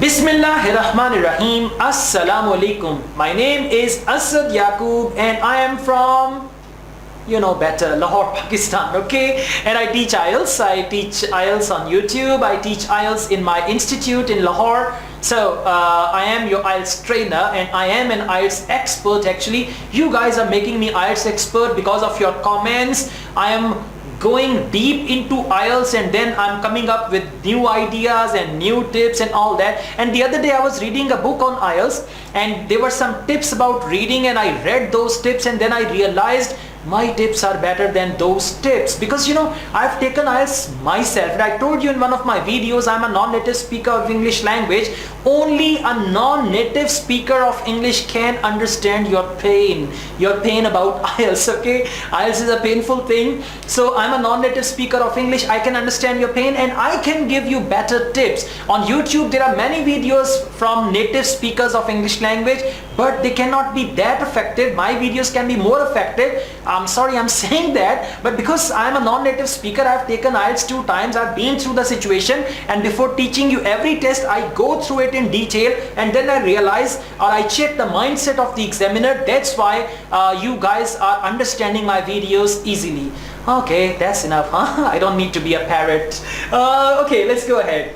Bismillahirrahmanirrahim. Assalamu alaikum. My name is Asad Yaqub and I am from, you know better, Lahore, Pakistan, okay? And I teach IELTS. I teach IELTS on YouTube. I teach IELTS in my institute in Lahore. So I am your IELTS trainer and I am an IELTS expert actually. You guys are making me IELTS expert because of your comments. I am going deep into IELTS and then I'm coming up with new ideas and new tips and all that. And the other day I was reading a book on IELTS and there were some tips about reading and I read those tips and then I realized my tips are better than those tips because I've taken IELTS myself and I told you in one of my videos I'm a non-native speaker of English language. Only a non-native speaker of English can understand your pain about IELTS, okay? IELTS is a painful thing. So I'm a non-native speaker of English. I can understand your pain and I can give you better tips. On YouTube there are many videos from native speakers of English language, but they cannot be that effective. My videos can be more effective. I'm sorry I'm saying that, but because I'm a non-native speaker, I've taken IELTS 2 times, I've been through the situation, and before teaching you every test I go through it in detail and then I realize or I check the mindset of the examiner. That's why you guys are understanding my videos easily. Okay, that's enough, huh? I don't need to be a parrot. Okay, let's go ahead.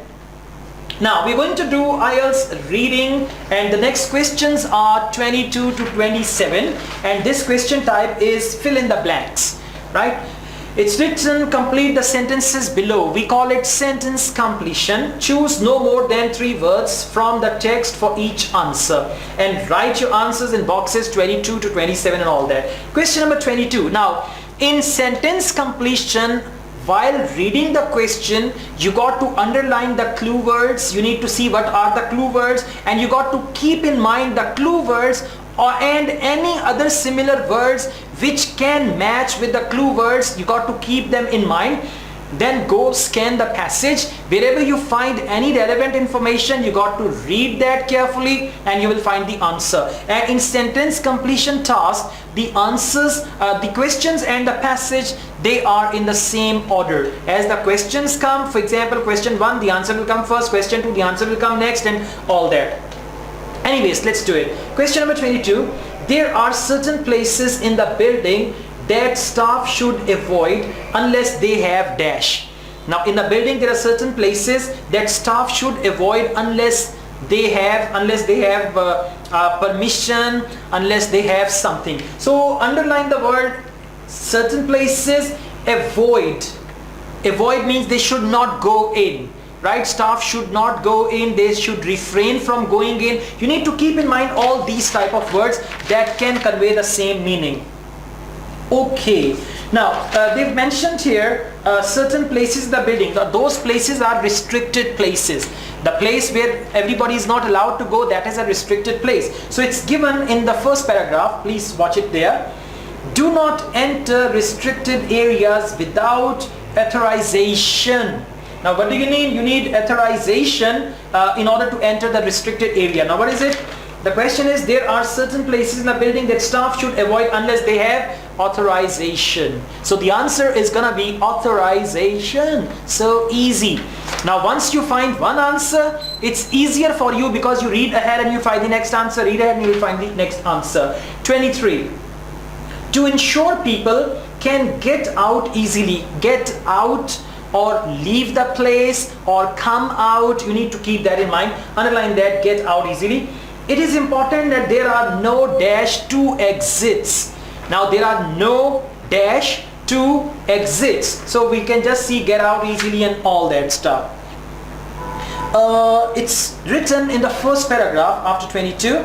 Now we're going to do IELTS reading and the next questions are 22 to 27 and this question type is fill in the blanks, right? It's written, complete the sentences below. We call it sentence completion. Choose no more than 3 words from the text for each answer and write your answers in boxes 22 to 27 and all that. Question number 22. Now in sentence completion, while reading the question, you got to underline the clue words. You need to see what are the clue words and you got to keep in mind the clue words and any other similar words which can match with the clue words. You got to keep them in mind. Then go scan the passage. Wherever you find any relevant information, you got to read that carefully and you will find the answer. And in sentence completion task, the answers, the questions and the passage, they are in the same order. As the questions come, for example, question 1, the answer will come first, question 2, the answer will come next and all that. Anyways, let's do it. Question number 22. There are certain places in the building that staff should avoid unless they have dash. Now in the building there are certain places that staff should avoid unless they have permission, unless they have something. So underline the word certain places. Avoid means they should not go in, right? Staff should not go in, they should refrain from going in. You need to keep in mind all these type of words that can convey the same meaning. Okay, now they've mentioned here certain places in the building. Those places are restricted places. The place where everybody is not allowed to go, that is a restricted place. So it's given in the first paragraph. Please watch it there. Do not enter restricted areas without authorization. Now what do you need? You need authorization in order to enter the restricted area. Now what is it? The question is, there are certain places in the building that staff should avoid unless they have authorization. So the answer is gonna be authorization. So easy. Now once you find one answer, it's easier for you because you read ahead and you find the next answer, read ahead and you will find the next answer. 23. To ensure people can get out easily, get out or leave the place or come out, you need to keep that in mind. Underline that, get out easily. It is important that there are no dash to exits. Now there are no dash to exits. So we can just see get out easily and all that stuff. It's written in the first paragraph after 22.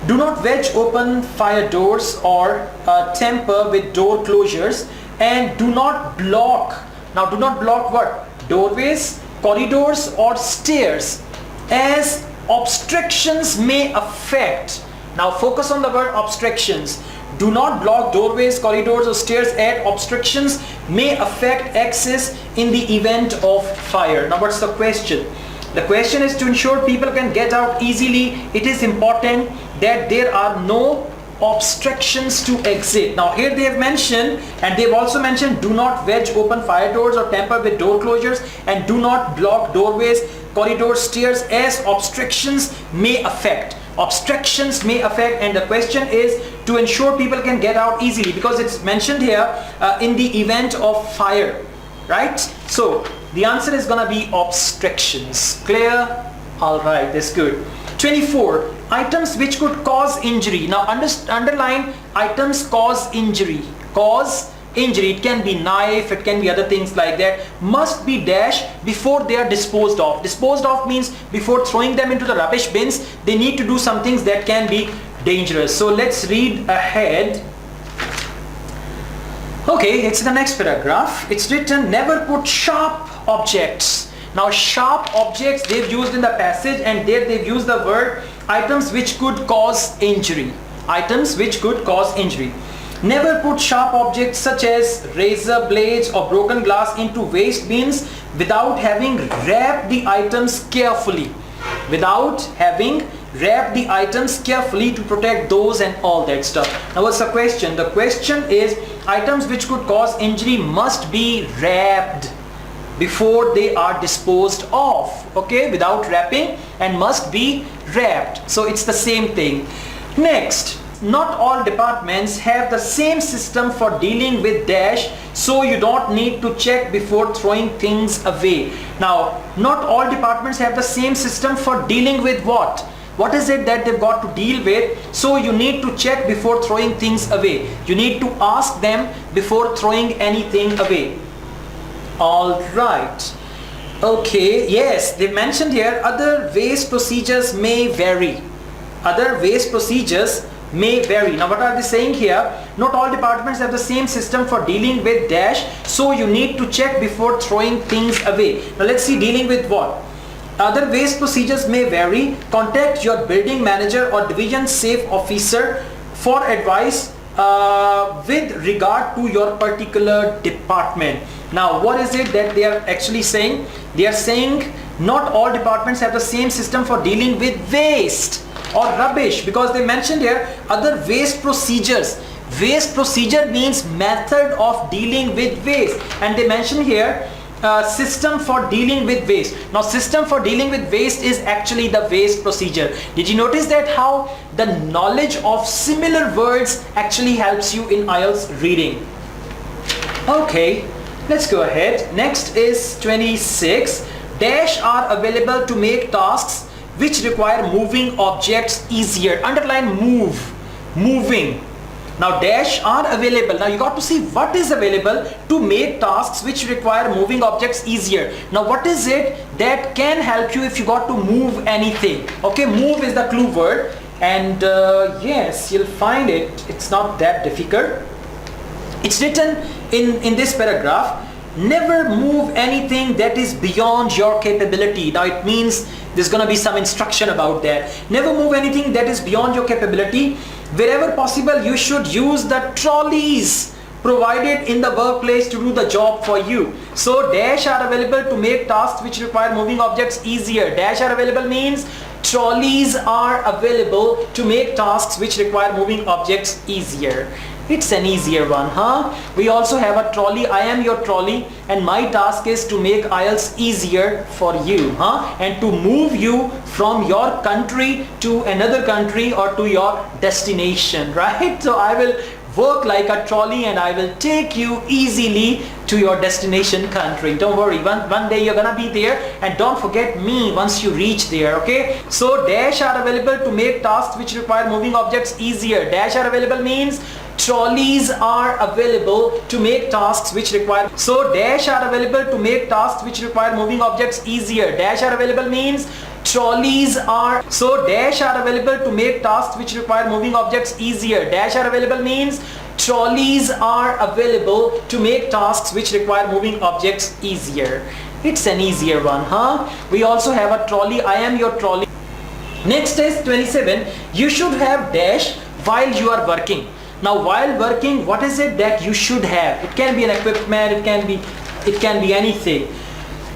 Do not wedge open fire doors or tamper with door closures and do not block. Now do not block what? Doorways, corridors or stairs as obstructions may affect. Now focus on the word obstructions. Do not block doorways, corridors or stairs as obstructions may affect access in the event of fire. Now what's the question? The question is to ensure people can get out easily. It is important that there are no obstructions to exit. Now here they have mentioned, and they've also mentioned, do not wedge open fire doors or tamper with door closures, and do not block doorways, corridors, stairs, as obstructions may affect. Obstructions may affect, and the question is to ensure people can get out easily, because it's mentioned here in the event of fire, right? So the answer is gonna be obstructions. Clear? All right, that's good. 24. Items which could cause injury. Now underline items cause injury. Cause injury. It can be knife, it can be other things like that. Must be dash before they are disposed of. Disposed of means before throwing them into the rubbish bins, they need to do some things that can be dangerous. So let's read ahead. Okay, it's the next paragraph. It's written, never put sharp objects. Now sharp objects they've used in the passage, and there they've used the word items which could cause injury. Items which could cause injury. Never put sharp objects such as razor blades or broken glass into waste bins without having wrapped the items carefully. Without having wrapped the items carefully to protect those and all that stuff. Now what's the question? The question is, items which could cause injury must be wrapped before they are disposed of. Okay, without wrapping, and must be wrapped. So it's the same thing. Next, not all departments have the same system for dealing with dash, so you don't need to check before throwing things away. Now, not all departments have the same system for dealing with what? What is it that they've got to deal with? So you need to check before throwing things away. You need to ask them before throwing anything away. All right. Okay, yes, they mentioned here other waste procedures may vary. Other waste procedures may vary. Now what are they saying here? Not all departments have the same system for dealing with dash, so you need to check before throwing things away. Now let's see, dealing with what? Other waste procedures may vary. Contact your building manager or division safe officer for advice with regard to your particular department. Now what is it that they are actually saying? They are saying not all departments have the same system for dealing with waste or rubbish, because they mentioned here other waste procedures. Waste procedure means method of dealing with waste, and they mention here system for dealing with waste. Now system for dealing with waste is actually the waste procedure. Did you notice that how the knowledge of similar words actually helps you in IELTS reading? Okay, let's go ahead. Next is 26. Dash are available to make tasks which require moving objects easier. Underline move, moving. Now dash are available. Now you got to see what is available to make tasks which require moving objects easier. Now what is it that can help you if you got to move anything? Okay, move is the clue word, and yes, you'll find it. It's not that difficult. It's written in this paragraph. Never move anything that is beyond your capability. Now it means there's going to be some instruction about that. Never move anything that is beyond your capability. Wherever possible, you should use the trolleys provided in the workplace to do the job for you. So dash are available to make tasks which require moving objects easier. Dash are available means trolleys are available to make tasks which require moving objects easier. It's an easier one, huh? We also have a trolley. I am your trolley, and my task is to make IELTS easier for you, huh? And to move you from your country to another country or to your destination, right? So I will work like a trolley and I will take you easily to your destination country. Don't worry, one day you're gonna be there, and don't forget me once you reach there, okay? So dash are available to make tasks which require moving objects easier. Dash are available means trolleys are available to make tasks which require. So dash are available to make tasks which require moving objects easier. Dash are available means trolleys are. So dash are available to make tasks which require moving objects easier. Dash are available means trolleys are available to make tasks which require moving objects easier. It's an easier one, huh? We also have a trolley. I am your trolley. Next is 27. You should have dash while you are working. Now while working, what is it that you should have? It can be an equipment, it can be anything.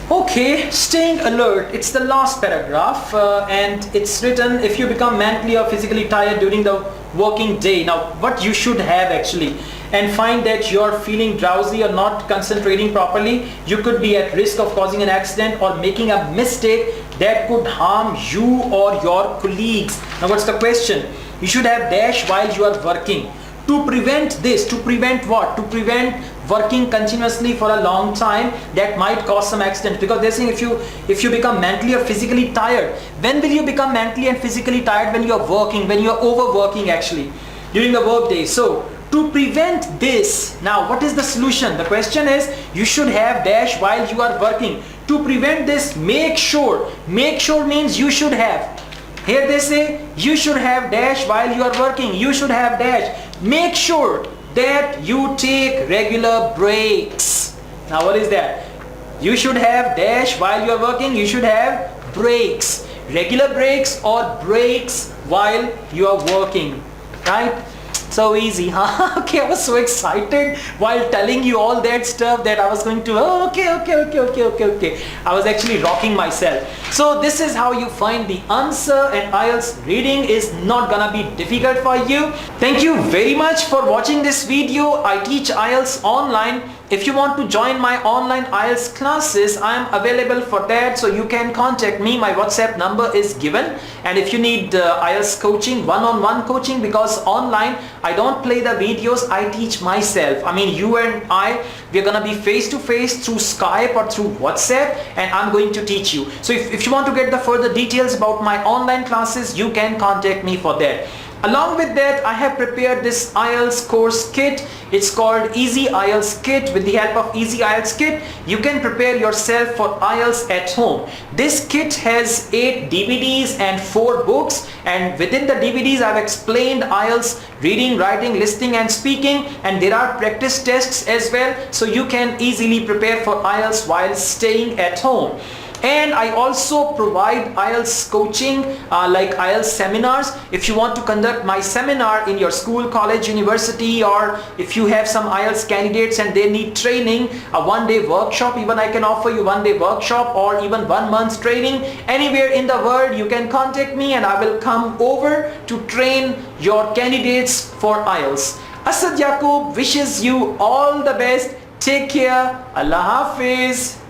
Okay, staying alert. It's the last paragraph, and it's written, if you become mentally or physically tired during the working day. Now what you should have actually, and find that you are feeling drowsy or not concentrating properly, you could be at risk of causing an accident or making a mistake that could harm you or your colleagues. Now what's the question? You should have dash while you are working. To prevent this, to prevent what? To prevent working continuously for a long time that might cause some accidents, because they're saying if you become mentally or physically tired. When will you become mentally and physically tired? When you are working, when you are overworking actually during the work day. So to prevent this, now what is the solution? The question is, you should have dash while you are working. To prevent this, make sure means you should have. Here they say you should have dash while you are working. You should have dash. Make sure that you take regular breaks. Now what is that? You should have dash while you are working. You should have breaks. Regular breaks or breaks while you are working. Right? So easy, huh? Okay, I was so excited while telling you all that stuff that I was going to, okay. I was actually rocking myself. So this is how you find the answer, and IELTS reading is not gonna be difficult for you. Thank you very much for watching this video. I teach IELTS online. If you want to join my online IELTS classes, I am available for that, so you can contact me. My WhatsApp number is given. And if you need IELTS coaching, one-on-one coaching, because online I don't play the videos, I teach myself. I mean, you and I, we're gonna be face-to-face through Skype or through WhatsApp, and I'm going to teach you. So if you want to get the further details about my online classes, you can contact me for that. Along with that, I have prepared this IELTS course kit. It's called Easy IELTS Kit. With the help of Easy IELTS Kit, you can prepare yourself for IELTS at home. This kit has 8 DVDs and 4 books, and within the DVDs I've explained IELTS reading, writing, listening and speaking, and there are practice tests as well, so you can easily prepare for IELTS while staying at home. And I also provide IELTS coaching like IELTS seminars. If you want to conduct my seminar in your school, college, university, or if you have some IELTS candidates and they need training, a one-day workshop, even I can offer you one-day workshop or even 1 month's training. Anywhere in the world you can contact me and I will come over to train your candidates for IELTS. Asad Yaqub wishes you all the best. Take care. Allah Hafiz.